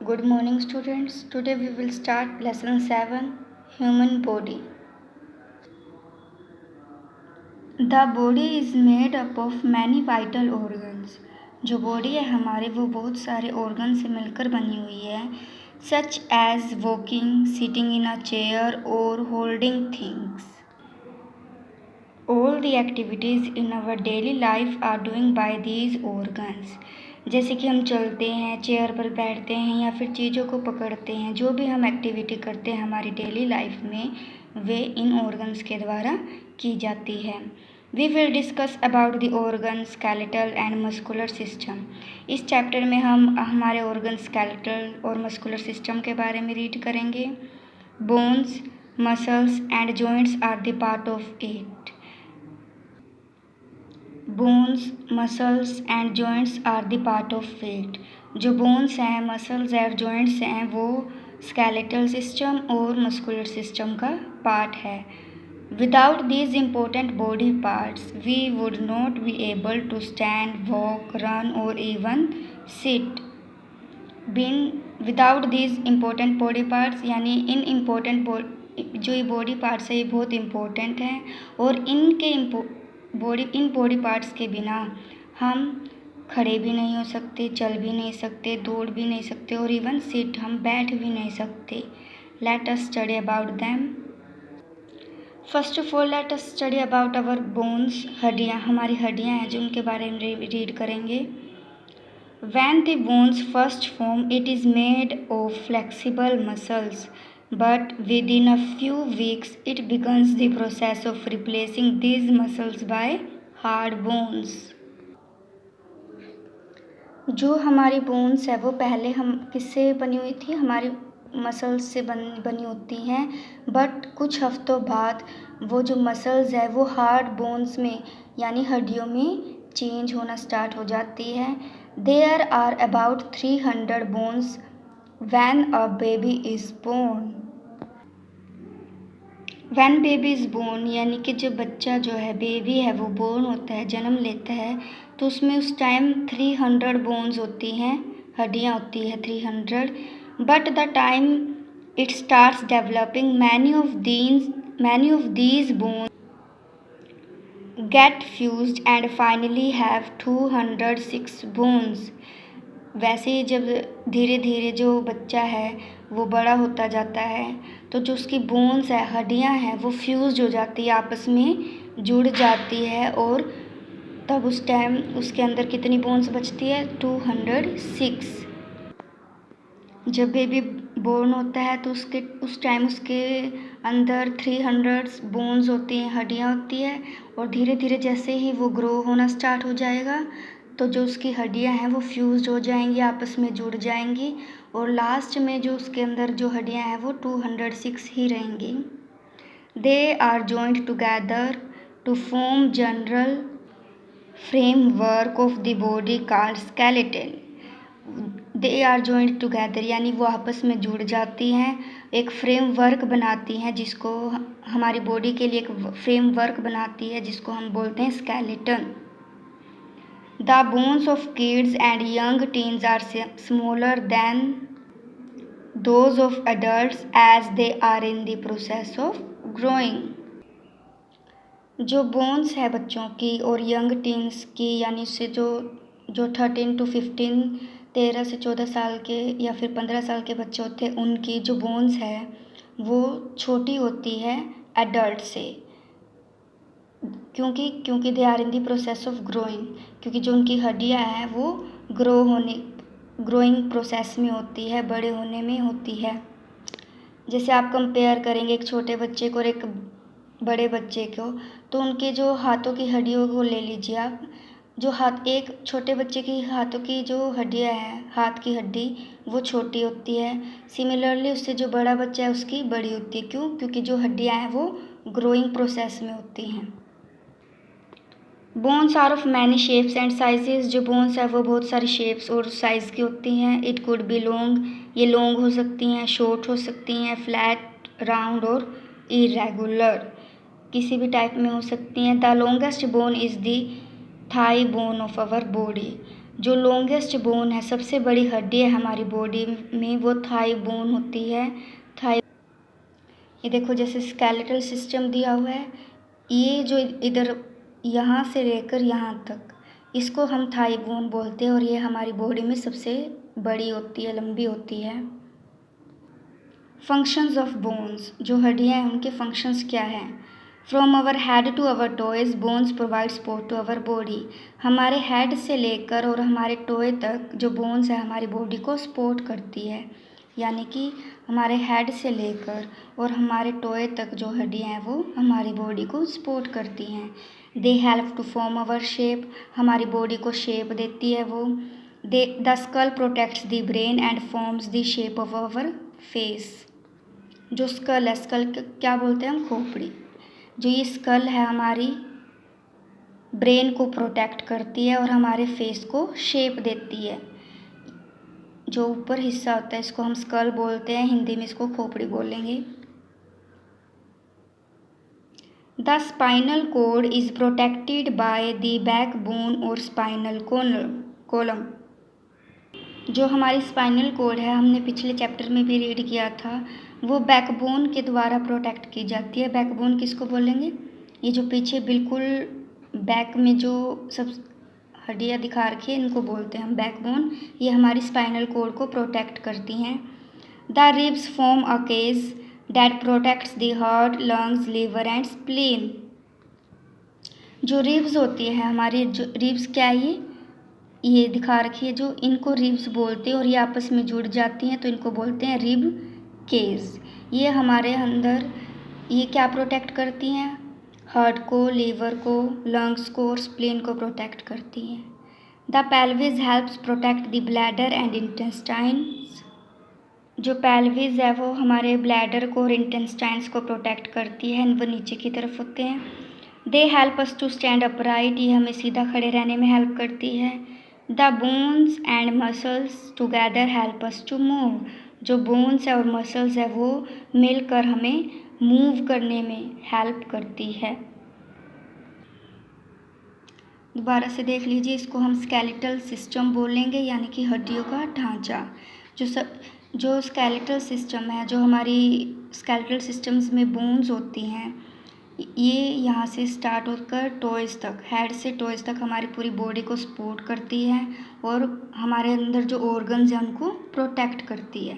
Good morning, students. Today we will start lesson 7 Human Body. The body is made up of many vital organs. जो body है हमारे वो बहुत सारे organ से मिलकर बनी हुई है, such as walking, sitting in a chair or holding things. All the activities in our daily life are doing by these organs. जैसे कि हम चलते हैं, चेयर पर बैठते हैं या फिर चीज़ों को पकड़ते हैं, जो भी हम एक्टिविटी करते हैं हमारी डेली लाइफ में वे इन ऑर्गन्स के द्वारा की जाती है. We will discuss about the organ skeletal and muscular system. इस चैप्टर में हम हमारे ऑर्गन स्केलेटल और मस्कुलर सिस्टम के बारे में रीड करेंगे. Bones, muscles and joints are the part of it. Bones, muscles and joints are the part of it. जो बोन्स हैं, मसल्स और जॉइंट्स हैं वो स्केलेटल सिस्टम और मस्कुलर सिस्टम का पार्ट है. Without these important body parts we would not be able to stand, walk, run और even sit. Without these important body parts यानी इन इम्पोर्टेंट जो ये बॉडी पार्ट्स है ये बहुत इम्पोर्टेंट हैं और इन बॉडी पार्ट्स के बिना हम खड़े भी नहीं हो सकते, चल भी नहीं सकते, दौड़ भी नहीं सकते और इवन सिट हम बैठ भी नहीं सकते. Let us study about them. First of all let us study about our bones. हड्डियाँ, हमारी हड्डियाँ हैं जो उनके बारे में रीड करेंगे. When the bones first form, it is made of flexible muscles, but within a few weeks, it begins the process of replacing these muscles by hard bones. जो हमारी बोन्स है वो पहले हम किससे बनी हुई थी, हमारी मसल्स से बनी होती हैं, बट कुछ हफ्तों बाद वो जो मसल्स है वो हार्ड बोन्स में यानी हड्डियों में चेंज होना स्टार्ट हो जाती है. There are about 300 bones when a baby is born. When baby is born यानी कि जब बच्चा जो है बेबी है वो बोर्न होता है, जन्म लेता है, तो उसमें उस टाइम 300 बोन्स होती हैं, हड्डियाँ होती है 300. But the time it starts developing many of these bones get fused and finally have 206 bones. वैसे ही जब धीरे धीरे जो बच्चा है वो बड़ा होता जाता है तो जो उसकी बोन्स है, हड्डियां हैं, वो फ्यूज हो जाती है, आपस में जुड़ जाती है और तब उस टाइम उसके अंदर कितनी बोन्स बचती है, 206. जब बेबी बोर्न होता है तो उस टाइम उसके अंदर 300 बोन्स होती हैं, हड्डियाँ होती है और धीरे धीरे जैसे ही वो ग्रो होना स्टार्ट हो जाएगा तो जो उसकी हड्डियाँ हैं वो फ्यूज हो जाएंगी, आपस में जुड़ जाएंगी और लास्ट में जो उसके अंदर जो हड्डियाँ हैं वो 206 ही रहेंगी. They are joint together to form general framework of the body called skeleton. They are joint together यानी वो आपस में जुड़ जाती हैं, एक फ्रेमवर्क बनाती हैं जिसको हमारी बॉडी के लिए एक फ्रेमवर्क बनाती है जिसको हम बोलते हैं skeleton. The bones of kids and young teens are smaller than those of adults as they are in the process of growing. जो बोन्स है बच्चों की और यंग टीन्स की यानी उससे जो 13 to 15, 13 से 14 साल के या फिर 15 साल के बच्चे होते हैं, उनकी जो बोन्स है वो छोटी होती है एडल्ट से, क्योंकि they are in the process of growing, क्योंकि जो उनकी हड्डियाँ हैं वो ग्रोइंग प्रोसेस में होती है, बड़े होने में होती है. जैसे आप कंपेयर करेंगे एक छोटे बच्चे को और एक बड़े बच्चे को, तो उनके जो हाथों की हड्डियों को ले लीजिए आप, जो हाथ एक छोटे बच्चे की हाथों की जो हड्डियाँ हैं, हाथ की हड्डी वो छोटी होती है. सिमिलरली उससे जो बड़ा बच्चा है उसकी बड़ी होती है. क्योंकि जो हड्डियाँ हैं वो ग्रोइंग प्रोसेस में होती हैं. Bones are of many shapes and sizes. जो बोन्स है वो बहुत सारी शेप्स और साइज़ की होती हैं. इट कुड बी लॉन्ग, ये लॉन्ग हो सकती हैं, शॉर्ट हो सकती हैं, फ्लैट, राउंड और इरेगुलर, किसी भी टाइप में हो सकती हैं. The longest bone is the thigh bone of our body. जो लॉन्गेस्ट बोन है, सबसे बड़ी हड्डी है हमारी बॉडी में, वो थाई बोन होती है। थाई, ये देखो जैसे स्केलेटल सिस्टम दिया हुआ है, ये जो इधर यहाँ से लेकर यहाँ तक, इसको हम थाई बोन बोलते हैं और ये हमारी बॉडी में सबसे बड़ी होती है, लंबी होती है। फंक्शंस ऑफ बोन्स, जो हड्डियाँ हैं उनके फंक्शंस क्या हैं? From our head to our toes bones provide support to our body. हमारे हेड से लेकर और हमारे टोए तक जो बोन्स है हमारी बॉडी को सपोर्ट करती है, यानी कि हमारे हेड से लेकर और हमारे टोए तक जो हड्डियाँ हैं वो हमारी बॉडी को सपोर्ट करती हैं। They help to form our shape, हमारी बॉडी को शेप देती है वो। The skull protects the brain and forms the shape of our face. जो स्कल है, स्कल क्या बोलते हैं हम? खोपड़ी। जो ये स्कल है हमारी ब्रेन को प्रोटेक्ट करती है और हमारे फेस को शेप देती है। जो ऊपर हिस्सा होता है इसको हम स्कल बोलते हैं, हिंदी में इसको खोपड़ी बोलेंगे। The spinal cord is protected by the backbone और स्पाइनल कॉलम। जो हमारी स्पाइनल कोड है, हमने पिछले चैप्टर में भी रीड किया था, वो बैकबोन के द्वारा प्रोटेक्ट की जाती है। बैकबोन किसको बोलेंगे? ये जो पीछे बिल्कुल बैक में जो सब हड्डियाँ दिखा रखी है इनको बोलते हैं हम बैकबोन। ये हमारी स्पाइनल कोड को प्रोटेक्ट करती हैं। The ribs form a cage that protects the heart, lungs, liver and spleen. जो रिब्स होती है हमारी, जो रिब्स क्या है ये दिखा रखी है, जो इनको रिब्स बोलते हैं और ये आपस में जुड़ जाती हैं तो इनको बोलते हैं रिब केज। ये हमारे अंदर ये क्या प्रोटेक्ट करती हैं? हार्ट को, लीवर को, लंग्स को और स्प्लीन को प्रोटेक्ट करती हैं। The pelvis helps protect the bladder and intestines. जो पेल्विस है वो हमारे ब्लैडर को और इंटेस्टाइन्स को प्रोटेक्ट करती है, वो नीचे की तरफ होते हैं। They help us to stand upright, ये हमें सीधा खड़े रहने में हेल्प करती है। The bones and muscles together help us to move. जो बोन्स है और मसल्स है वो मिलकर हमें मूव करने में हेल्प करती है। दोबारा से देख लीजिए, इसको हम स्केलेटल सिस्टम बोलेंगे, यानी कि हड्डियों का ढांचा। जो स्केलेटल सिस्टम है, जो हमारी स्केलेटल सिस्टम्स में बोन्स होती हैं, ये यहाँ से स्टार्ट होकर टॉयज़ तक, हेड से टॉयज़ तक हमारी पूरी बॉडी को सपोर्ट करती है और हमारे अंदर जो ऑर्गन्स हैं उनको प्रोटेक्ट करती है।